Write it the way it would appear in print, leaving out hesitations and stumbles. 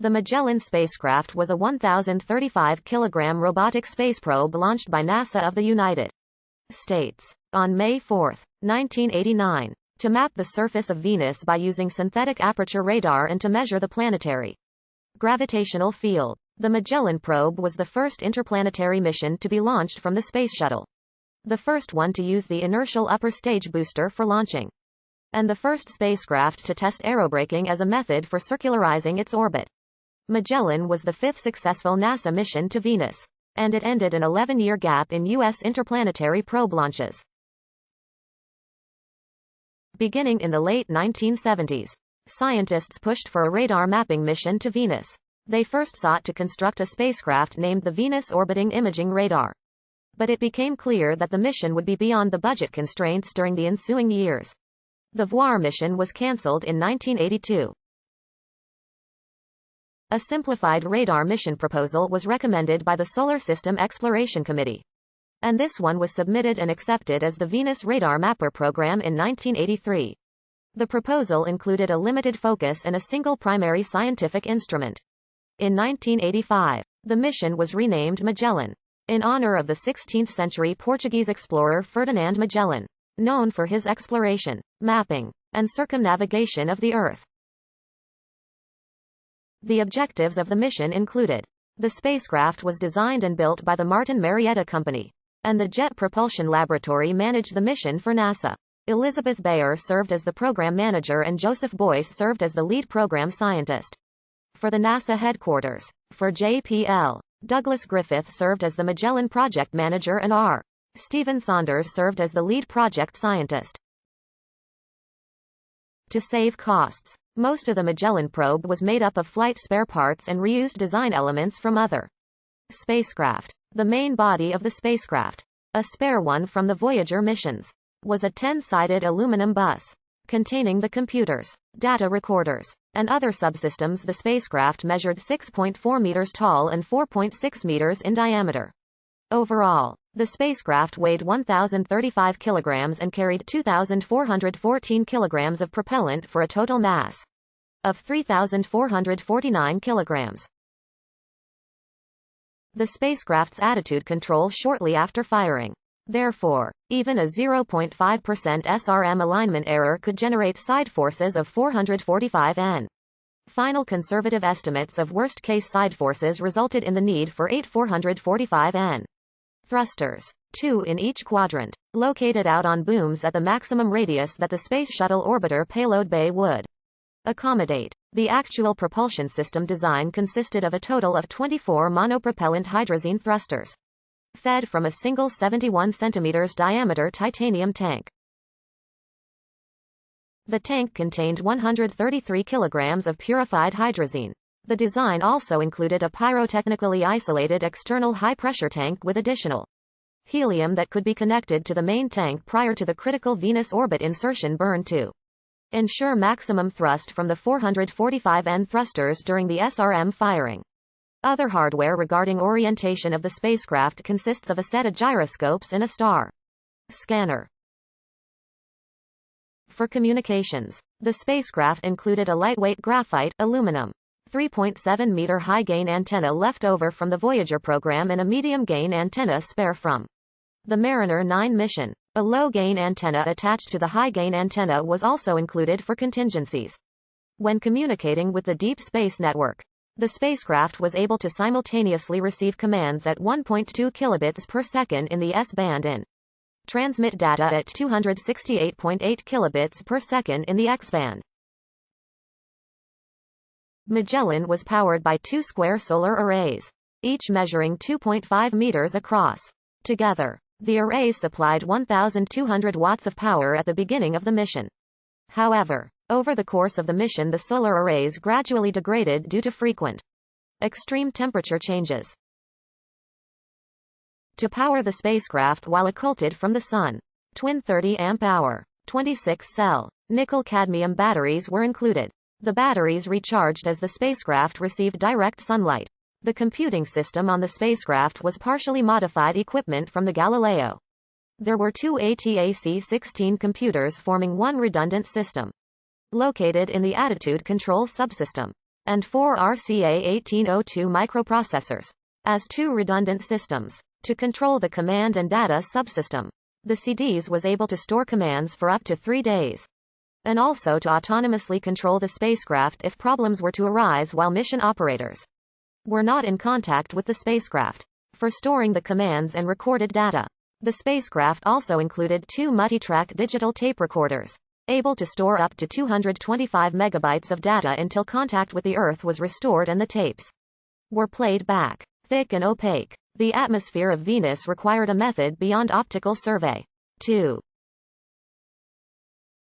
The Magellan spacecraft was a 1,035-kilogram robotic space probe launched by NASA of the United States on May 4, 1989, to map the surface of Venus by using synthetic aperture radar and to measure the planetary gravitational field. The Magellan probe was the first interplanetary mission to be launched from the Space Shuttle, the first one to use the inertial upper stage booster for launching, and the first spacecraft to test aerobraking as a method for circularizing its orbit. Magellan was the fifth successful NASA mission to Venus, and it ended an 11-year gap in U.S. interplanetary probe launches. Beginning in the late 1970s, scientists pushed for a radar mapping mission to Venus. They first sought to construct a spacecraft named the Venus Orbiting Imaging Radar. But it became clear that the mission would be beyond the budget constraints during the ensuing years. The voir mission was cancelled in 1982. A simplified radar mission proposal was recommended by the Solar System Exploration Committee, and this one was submitted and accepted as the Venus Radar Mapper program in 1983. The proposal included a limited focus and a single primary scientific instrument. In 1985, the mission was renamed Magellan, in honor of the 16th-century Portuguese explorer Ferdinand Magellan, known for his exploration, mapping, and circumnavigation of the Earth. The objectives of the mission included: the spacecraft was designed and built by the Martin Marietta Company, and the Jet Propulsion Laboratory managed the mission for NASA. Elizabeth Bayer served as the program manager and Joseph Boyce served as the lead program scientist. For the NASA headquarters, for JPL, Douglas Griffith served as the Magellan project manager and R. Stephen Saunders served as the lead project scientist. To save costs, most of the Magellan probe was made up of flight spare parts and reused design elements from other spacecraft. The main body of the spacecraft, a spare one from the Voyager missions, was a 10-sided aluminum bus containing the computers, data recorders, and other subsystems. The spacecraft measured 6.4 meters tall and 4.6 meters in diameter. Overall, the spacecraft weighed 1,035 kilograms and carried 2,414 kilograms of propellant for a total mass of 3,449 kilograms. The spacecraft's attitude control shortly after firing. Therefore, even a 0.5% SRM alignment error could generate side forces of 445 N. Final conservative estimates of worst-case side forces resulted in the need for 8 445 N. thrusters, 2 in each quadrant, located out on booms at the maximum radius that the Space Shuttle orbiter payload bay would accommodate. The actual propulsion system design consisted of a total of 24 monopropellant hydrazine thrusters, fed from a single 71 cm diameter titanium tank. The tank contained 133 kilograms of purified hydrazine. The design also included a pyrotechnically isolated external high-pressure tank with additional helium that could be connected to the main tank prior to the critical Venus orbit insertion burn to ensure maximum thrust from the 445 N thrusters during the SRM firing. Other hardware regarding orientation of the spacecraft consists of a set of gyroscopes and a star scanner. For communications, the spacecraft included a lightweight graphite, aluminum, 3.7-meter high-gain antenna left over from the Voyager program and a medium-gain antenna spare from the Mariner 9 mission. A low-gain antenna attached to the high-gain antenna was also included for contingencies. When communicating with the Deep Space Network, the spacecraft was able to simultaneously receive commands at 1.2 kilobits per second in the S-band and transmit data at 268.8 kilobits per second in the X-band. Magellan was powered by 2 square solar arrays, each measuring 2.5 meters across. Together, the arrays supplied 1,200 watts of power at the beginning of the mission. However, over the course of the mission the solar arrays gradually degraded due to frequent extreme temperature changes. To power the spacecraft while occulted from the Sun, twin 30 amp-hour, 26-cell, nickel-cadmium batteries were included. The batteries recharged as the spacecraft received direct sunlight. The computing system on the spacecraft was partially modified equipment from the Galileo. There were 2 ATAC-16 computers forming one redundant system, located in the attitude control subsystem. and 4 RCA1802 microprocessors as 2 redundant systems to control the command and data subsystem. The CDs was able to store commands for up to 3 days, and also to autonomously control the spacecraft if problems were to arise while mission operators were not in contact with the spacecraft. For storing the commands and recorded data, the spacecraft also included 2 multi-track digital tape recorders, able to store up to 225 megabytes of data until contact with the Earth was restored and the tapes were played back. Thick and opaque. The atmosphere of Venus required a method beyond optical survey to